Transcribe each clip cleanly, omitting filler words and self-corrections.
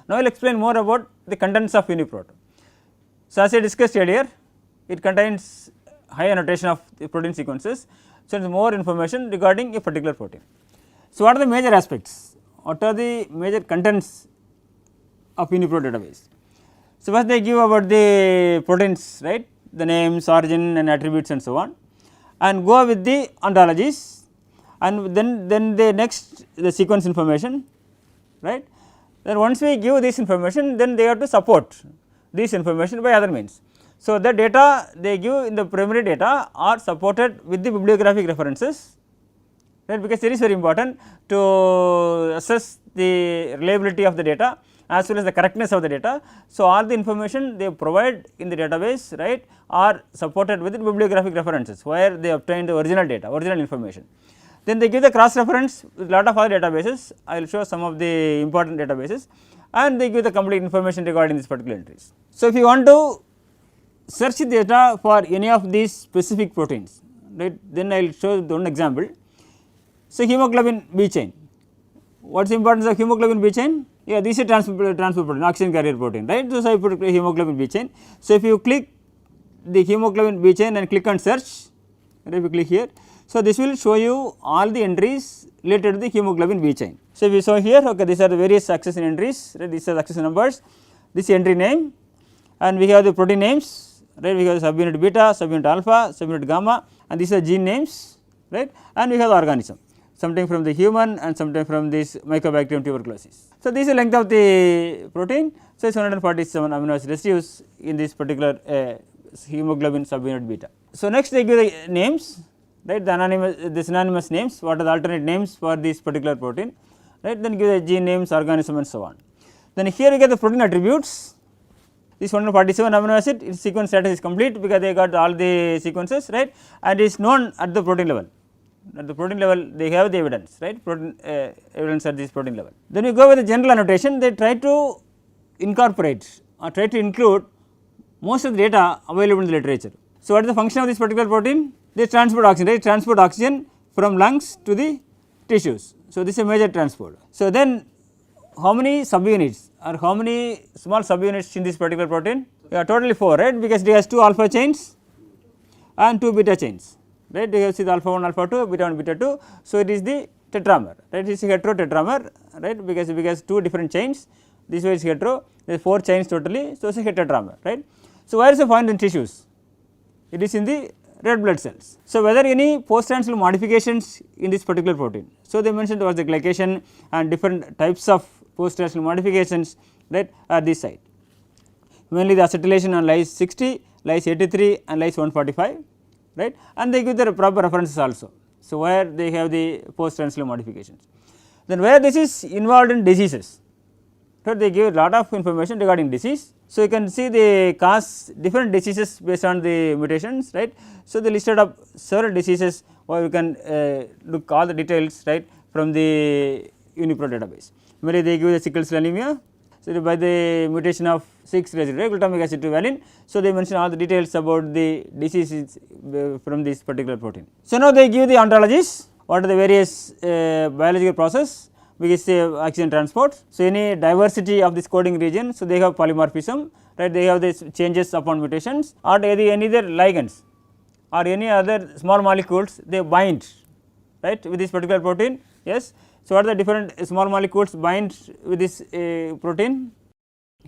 Now, I will explain more about the contents of uniprote. So, as I discussed earlier, it contains high annotation of the protein sequences. So, it is more information regarding a particular protein. So, what are the major aspects? What are the major contents of uniprote database? So, first they give about the proteins, right, the names, origin and attributes and so on, and go with the ontologies, and then the next the sequence information, right. Then once we give this information, then they have to support this information by other means. So, the data they give in the primary data are supported with the bibliographic references, right, because it is very important to assess the reliability of the data as well as the correctness of the data. So, all the information they provide in the database, right, are supported with the bibliographic references where they obtain the original data, original information. Then they give the cross reference with lot of other databases. I will show some of the important databases, and they give the complete information regarding these particular entries. So, if you want to search data for any of these specific proteins, right, then I will show one example. So, hemoglobin B chain. What is the importance of hemoglobin B chain? Yeah, this is a transport protein, oxygen carrier protein, right. So, I put hemoglobin B chain. So, if you click the hemoglobin B chain and click on search, right, if you click here. So, this will show you all the entries related to the hemoglobin B chain. So, if you show here, okay, these are the various accession entries, right, these are the accession numbers, this is entry name, and we have the protein names, right, we have the subunit beta, subunit alpha, subunit gamma, and these are gene names, right, and we have the organism, sometimes from the human and sometimes from this Mycobacterium tuberculosis. So, this is the length of the protein. So, it is 147 amino acid residues in this particular hemoglobin subunit beta. So, next they give the names, right, the synonymous names, what are the alternate names for this particular protein, right, then give the gene names, organism and so on. Then here we get the protein attributes. This 147 amino acid, its sequence status is complete because they got all the sequences, right, and it is known at the protein level. At the protein level they have the evidence, right, protein evidence at this protein level. Then you go with the general annotation, they try to incorporate or try to include most of the data available in the literature. So, what is the function of this particular protein? They transport oxygen, right, transport oxygen from lungs to the tissues. So, this is a major transport. So, then how many subunits or how many small subunits in this particular protein? Yeah, totally 4, right, because it has 2 alpha chains and 2 beta chains, right, they have see the alpha 1, alpha 2, beta 1, beta 2. So, it is the tetramer, right, it is a heterotetramer, right, because 2 different chains, this way is hetero, there is 4 chains totally. So, it is a heterotetramer, right. So, where is it found in tissues? It is in the red blood cells. So, whether any post-translational modifications in this particular protein. So, they mentioned was the glycation and different types of post-translational modifications, right, at this site. Mainly the acetylation on lyse 60, lyse 83 and lyse 145, right, and they give the proper references also. So, where they have the post-translational modifications. Then where this is involved in diseases, so they give a lot of information regarding disease. So, you can see they cause different diseases based on the mutations, right. So, they listed up several diseases where you can look all the details, right, from the uniprote database. Mainly they give the sickle cell anemia, so by the mutation of 6 residue, right, glutamic acid to valine. So, they mention all the details about the diseases from this particular protein. So, now they give the ontologies, what are the various biological process which is oxygen transport. So, any diversity of this coding region, so they have polymorphism, right, they have these changes upon mutations or any other ligands or any other small molecules they bind, right, with this particular protein. Yes. So, what are the different small molecules bind with this protein?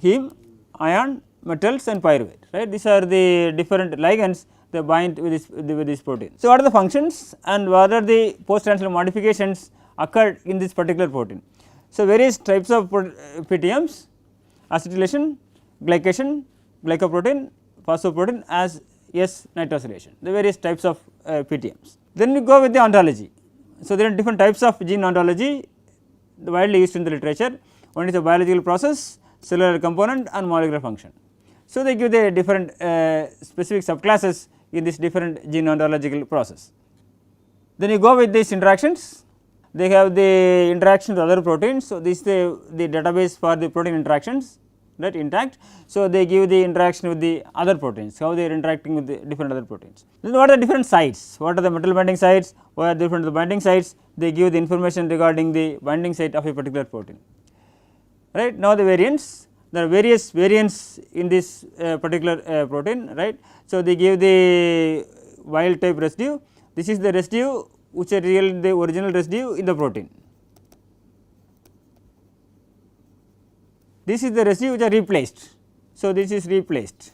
Heme, ion, metals and pyruvate, right, these are the different ligands they bind with this protein. So, what are the functions and what are the post-translational modifications occurred in this particular protein. So, various types of PTMs, acetylation, glycation, glycoprotein, phosphoprotein as S nitrosylation, the various types of PTMs. Then we go with the ontology. So, there are different types of gene ontology widely used in the literature. One is the biological process, cellular component and molecular function. So, they give the different specific subclasses in this different gene ontological process. Then you go with these interactions. They have the interaction with other proteins. So, this is the database for the protein interactions, right, intact. So, they give the interaction with the other proteins, how they are interacting with the different other proteins. Then what are the different sites, what are the metal binding sites, what are different the binding sites, they give the information regarding the binding site of a particular protein. right. Now, the variants, there are various variants in this particular protein, right. So, they give the wild type residue, this is the residue which are real the original residue in the protein, this is the residue which are replaced. So, this is replaced,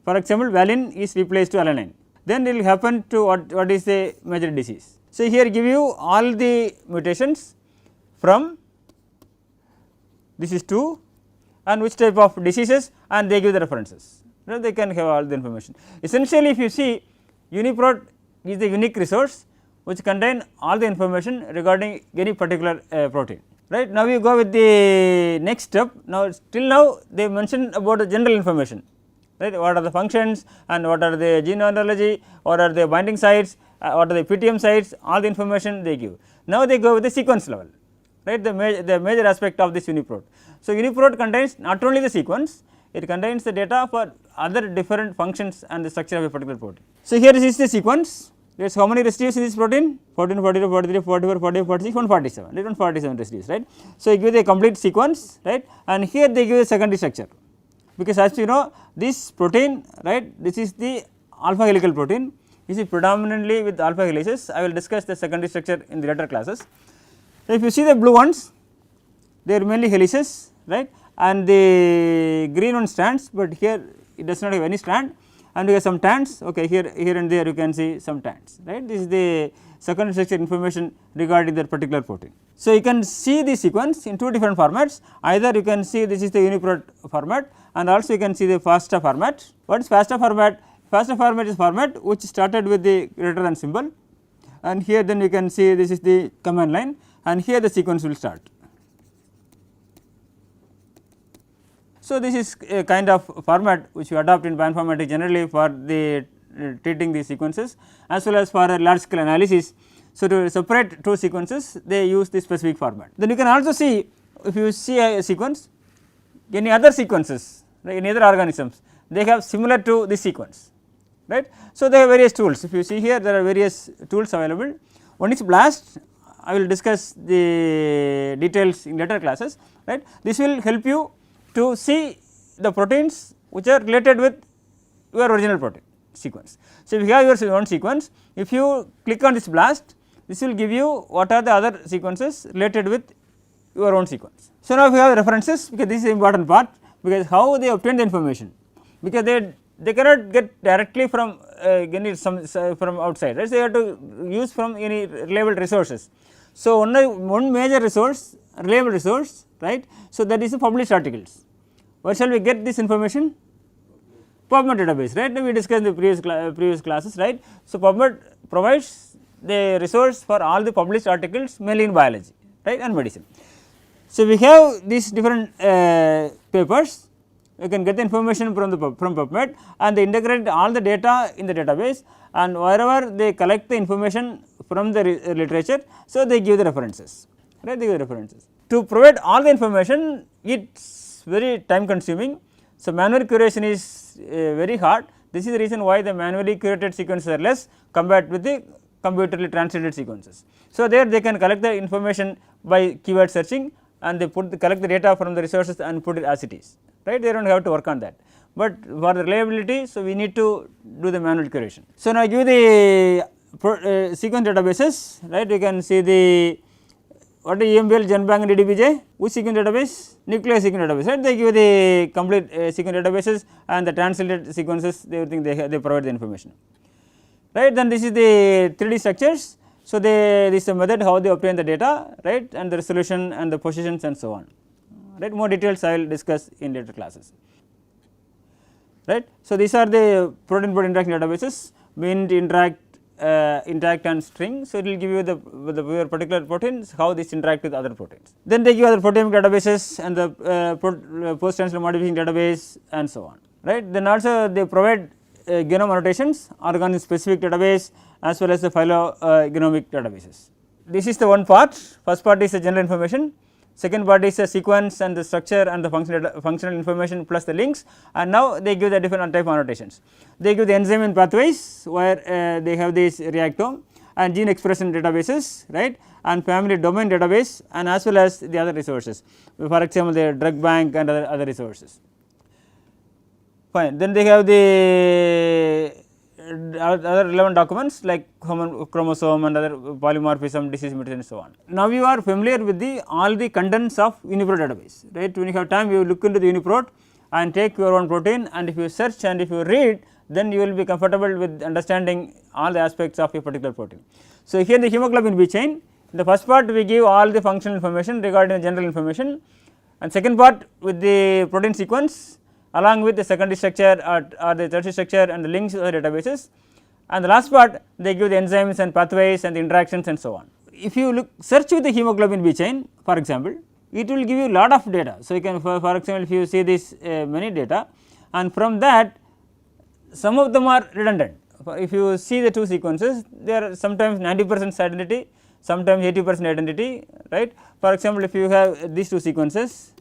for example, valine is replaced to alanine, then it will happen to what is the major disease. So, here give you all the mutations from this is 2 and which type of diseases, and they give the references, right. They can have all the information. Essentially, if you see, UniProt is the unique resource which contain all the information regarding any particular protein, right. Now, you go with the next step. Now, till now they mentioned about the general information, right. What are the functions and what are the gene ontology, what are the binding sites, what are the PTM sites, all the information they give. Now, they go with the sequence level, right, the major aspect of this UniProt. So, UniProt contains not only the sequence, it contains the data for other different functions and the structure of a particular protein. So, here is the sequence, there is how many residues in this protein, 14, 42, 43, 44, 45, 46, 147, 147 residues, right. So, you give the complete sequence, right, and here they give the secondary structure, because as you know this protein, right, this is the alpha helical protein, this is predominantly with alpha helices. I will discuss the secondary structure in the later classes. So, if you see the blue ones, they are mainly helices, right, and the green one strands, but here it does not have any strand, and we have some tands, okay, here and there you can see some tands, right. This is the secondary structure information regarding that particular protein. So, you can see the sequence in two different formats, either you can see this is the UniProt format and also you can see the FASTA format. What is FASTA format? FASTA format is format which started with the greater than symbol, and here then you can see this is the command line, and here the sequence will start. So, this is a kind of format which you adopt in bioinformatics generally for the treating these sequences as well as for a large scale analysis. So, to separate two sequences they use this specific format. Then you can also see, if you see a sequence, any other sequences, right, in other organisms, they have similar to this sequence, right. So, they have various tools. If you see here, there are various tools available. One is BLAST, I will discuss the details in later classes, right. This will help you to see the proteins which are related with your original protein sequence. So, if you have your own sequence, if you click on this BLAST, this will give you what are the other sequences related with your own sequence. So, now if you have references, because this is the important part, because how they obtain the information, because they cannot get directly from any from outside, right. So, they have to use from any reliable resources. So, one major resource, reliable resource, right. So, that is the published articles. Where shall we get this information? PubMed database, right. We discussed in the previous classes, right. So, PubMed provides the resource for all the published articles mainly in biology, right, and medicine. So, we have these different papers, you can get the information from PubMed, and they integrate all the data in the database, and wherever they collect the information from the literature, so they give the references, right, they give the references. To provide all the information, it is very time consuming. So, manual curation is very hard. This is the reason why the manually curated sequences are less compared with the computerly translated sequences. So, there they can collect the information by keyword searching, and they collect the data from the resources and put it as it is, right. They do not have to work on that, but for the reliability, so we need to do the manual curation. So, now I give the sequence databases, right. You can see the what is EMBL, GenBank and DDBJ, which sequence database? Nuclear sequence database, right. They give the complete sequence databases and the translated sequences, everything they provide the information, right. Then this is the 3D structures. So, this is the method how they obtain the data, right, and the resolution and the positions and so on, right. More details I will discuss in later classes, right. So, these are the protein-protein interaction databases, Mint, Interact and String. So, it will give you the particular proteins how this interact with other proteins. Then they give other proteomic databases and the post-translational modification database and so on, right. Then also they provide genome annotations, organism specific database as well as the phylogenomic databases. This is the one part. First part is the general information, second part is the sequence and the structure and the functional information plus the links, and now they give the different type of annotations. They give the enzyme and pathways where they have this reactome, and gene expression databases, right, and family domain database, and as well as the other resources, for example the drug bank and other resources. Fine. Then they have the other relevant documents like human chromosome and other polymorphism, disease mutation and so on. Now you are familiar with the all the contents of UniProt database, right. When you have time, you look into the UniProt and take your own protein, and if you search and if you read, then you will be comfortable with understanding all the aspects of a particular protein. So here in the hemoglobin B chain, in the first part we give all the functional information regarding the general information, and second part with the protein sequence along with the secondary structure or the tertiary structure and the links to the databases, and the last part they give the enzymes and pathways and the interactions and so on. If you search with the hemoglobin B chain, for example, it will give you lot of data. So you can for example, if you see this many data, and from that some of them are redundant. If you see the two sequences, they are sometimes 90% identity, sometimes 80% identity, right. For example, if you have these two sequences,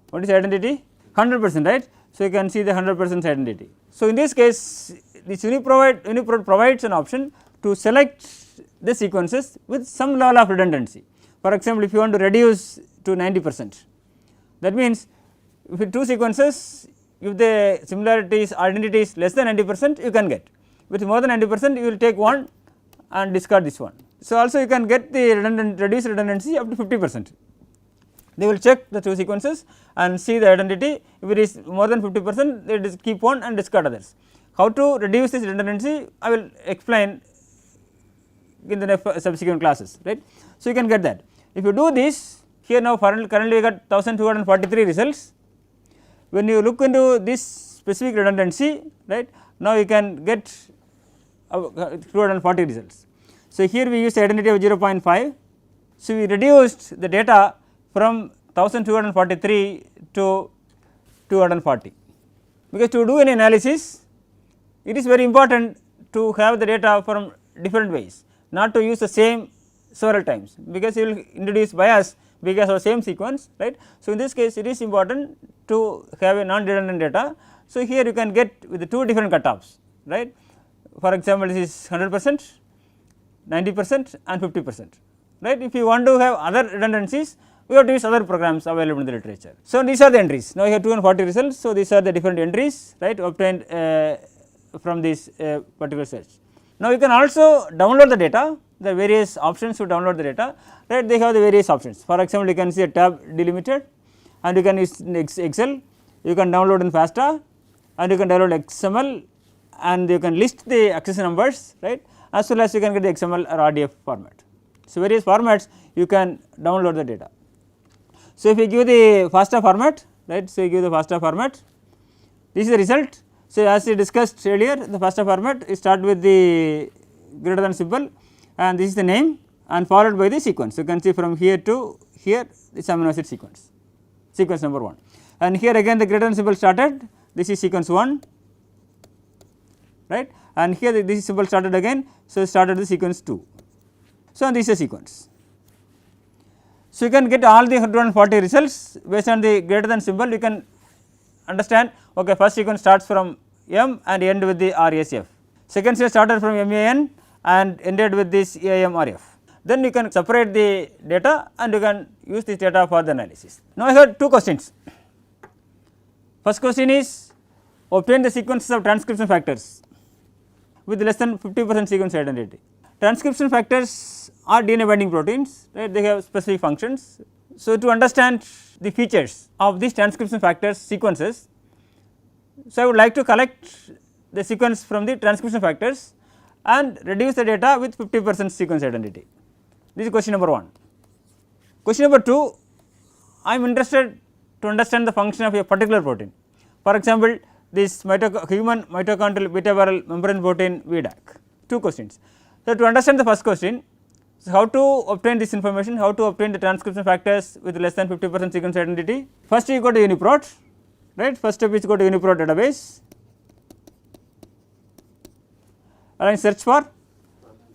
what is identity? 100%, right. So you can see the 100% identity. So in this case, this UniProt provides an option to select the sequences with some level of redundancy. For example, if you want to reduce to 90%, that means if two sequences, if the similarities identity is less than 90%, you can get. With more than 90%, you will take one and discard this one. So also you can get the reduced redundancy up to 50%. They will check the two sequences and see the identity. If it is more than 50%, they just keep one and discard others. How to reduce this redundancy, I will explain in the subsequent classes, right. So you can get that. If you do this, here now currently we got 1243 results. When you look into this specific redundancy, right, now you can get 240 results. So here we use the identity of 0.5. So we reduced the data from 1243 to 240, because to do any analysis, it is very important to have the data from different ways, not to use the same several times, because you will introduce bias because of same sequence, right. So in this case, it is important to have a non-redundant data. So here you can get with the two different cutoffs, right. For example, this is 100%, 90% and 50%, right. If you want to have other redundancies, we have to use other programs available in the literature. So these are the entries. Now you have 240 results. So these are the different entries, right, obtained from this particular search. Now you can also download the data. There are various options to download the data, right. They have the various options. For example, you can see a tab delimited, and you can use Excel, you can download in FASTA, and you can download XML, and you can list the access numbers, right, as well as you can get the XML or RDF format. So various formats you can download the data. So if you give the FASTA format, right, so you give the FASTA format, this is the result. So as we discussed earlier, the FASTA format, you start with the greater than symbol, and this is the name, and followed by the sequence. You can see from here to here this amino acid sequence, sequence number 1, and here again the greater than symbol started, this is sequence 1, right, and here this symbol started again, so started the sequence 2. So this is a sequence. So you can get all the 140 results based on the greater than symbol. You can understand, okay, first sequence starts from M and end with the RSF. Second sequence started from MAN and ended with this AMRF. Then you can separate the data and you can use this data for the analysis. Now I have two questions. First question is, obtain the sequences of transcription factors with less than 50% sequence identity. Transcription factors are DNA binding proteins, right, they have specific functions. So to understand the features of these transcription factors sequences, so I would like to collect the sequence from the transcription factors and reduce the data with 50% sequence identity. This is question number 1. Question number 2, I am interested to understand the function of a particular protein. For example, this human mitochondrial beta viral membrane protein VDAC. Two questions. So to understand the first question, so how to obtain this information, how to obtain the transcription factors with less than 50% sequence identity. First you go to UniProt, right, first step is go to UniProt database and search for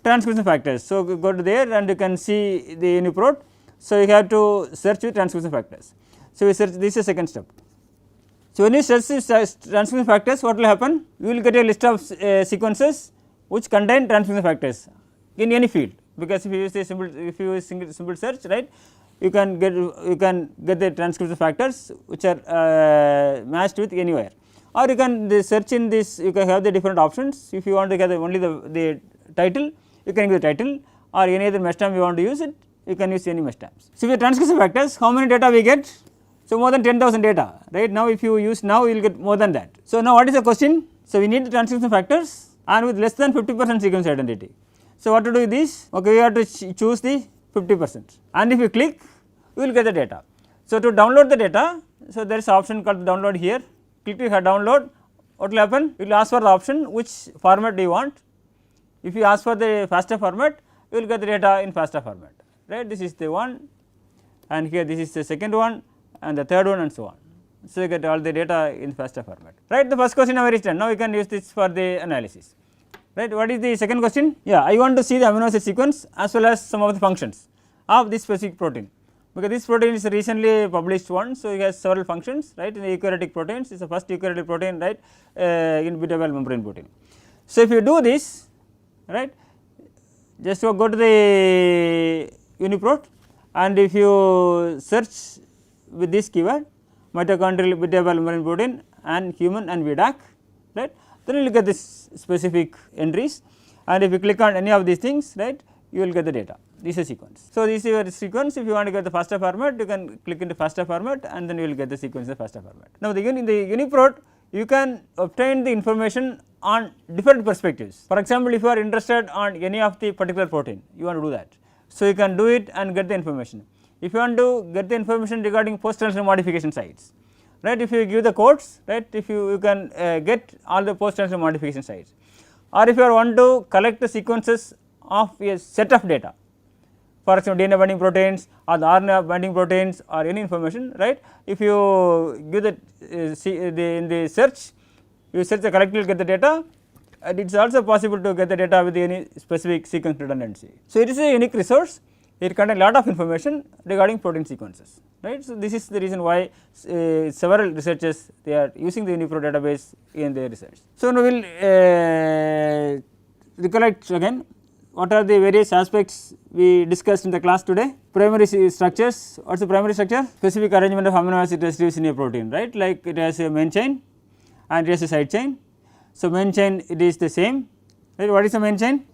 transcription factors. So go to there and you can see the UniProt. So you have to search with transcription factors. So we search, this is second step. So, when you search these transcription factors, what will happen? You will get a list of sequences which contain transcription factors in any field, because if you use a simple search, right, you can get the transcription factors which are matched with anywhere, or you can search in this, you can have the different options. If you want to get only the title, you can give the title, or any other mesh term you want to use it, you can use any mesh terms. So, with transcription factors, how many data we get? So, more than 10,000 data, right. Now, if you use now, you will get more than that. So, now what is the question? So, we need the transcription factors and with less than 50% sequence identity. So, what to do with this? Okay, we have to choose the 50%, and if you click, you will get the data. So, to download the data, so there is an option called download here. Click to download, what will happen? It will ask for the option which format do you want. If you ask for the FASTA format, you will get the data in FASTA format, right. This is the one, and here this is the second one, and the third one, and so on. So, you get all the data in FASTA format, right. The first question now is done. Now, you can use this for the analysis, right. What is the second question? Yeah, I want to see the amino acid sequence as well as some of the functions of this specific protein, because this protein is a recently published one. So, it has several functions, right. In the eukaryotic proteins, it is the first eukaryotic protein, right, in beta-ball membrane protein. So, if you do this, right, just go to the UniProt, and if you search with this keyword mitochondrial beta-ball membrane protein and human and VDAC, right, then you will get this specific entries, and if you click on any of these things, right, you will get the data. This is a sequence. So, this is your sequence. If you want to get the FASTA format, you can click into FASTA format, and then you will get the sequence in the FASTA format. Now, in the UniProt, you can obtain the information on different perspectives. For example, if you are interested on any of the particular protein, you want to do that. So, you can do it and get the information. If you want to get the information regarding post-translational modification sites, right, if you give the codes, right, if you can get all the post-translational modification sites, or if you want to collect the sequences of a set of data, for example, DNA binding proteins or the RNA binding proteins or any information, right. If you give in the search, you search the correctly, get the data, and it is also possible to get the data with any specific sequence redundancy. So, it is a unique resource. It contains a lot of information regarding protein sequences, right. So, this is the reason why several researchers, they are using the UniProt database in their research. So, now we will recollect again what are the various aspects we discussed in the class today. Primary structures. What is the primary structure? Specific arrangement of amino acid residues in a protein, right, like it has a main chain and it has a side chain. So, main chain, it is the same, right. What is the main chain?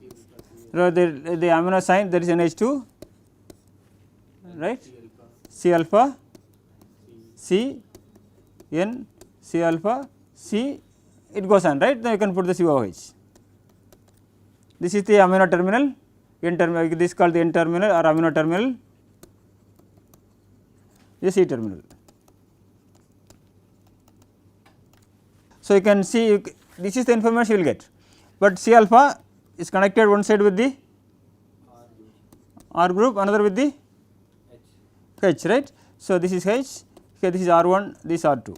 So, the amino sign, there is NH2, right, C alpha, C, N, C alpha, C, it goes on, right. Then you can put the COH. This is the amino terminal, N terminal, this is called the N terminal or amino terminal, this is C terminal. So, you can see this is the information you will get, but C alpha is connected one side with the R group, another with the H, right. So, this is H, here this is R1, this is R2.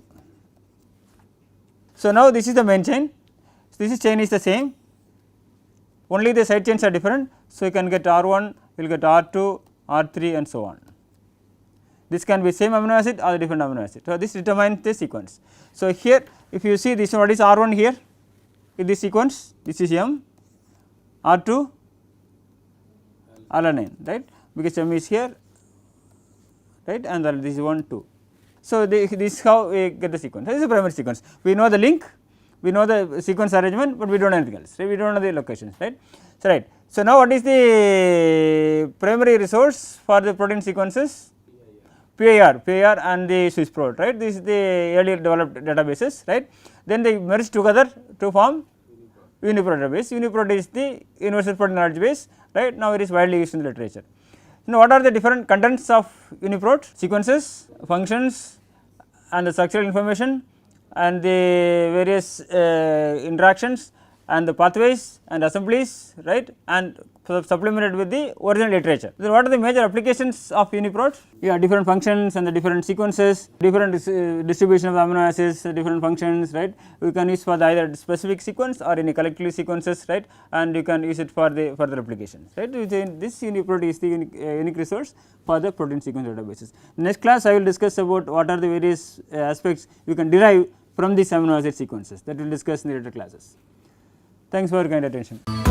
So, now this is the main chain, this is chain is the same, only the side chains are different. So, you can get R1, you will get R2, R3 and so on. This can be same amino acid or different amino acid. So, this determines the sequence. So, here if you see this, what is R1 here in this sequence, this is M, R2 alanine, right, because M is here, right, and this is 1 2. So, this is how we get the sequence. This is the primary sequence. We know the link, we know the sequence arrangement, but we do not know anything else, right? We do not know the locations, right. So, right. So, now what is the primary resource for the protein sequences? PIR and the SwissProt, right. This is the earlier developed databases, right. Then they merge together to form UniProt database. UniProt is the universal protein knowledge base, right. Now, it is widely used in the literature. Now, what are the different contents of UniProt? Sequences, functions and the structural information and the various interactions and the pathways and assemblies, right, and supplemented with the original literature. So, what are the major applications of UniProt? Yeah, different functions and the different sequences, different distribution of amino acids, different functions, right. We can use for the either specific sequence or any collectively sequences, right, and you can use it for the further applications, right. This UniProt is the unique resource for the protein sequence databases. Next class I will discuss about what are the various aspects you can derive from these amino acid sequences, that we will discuss in the later classes. Thanks for your kind attention.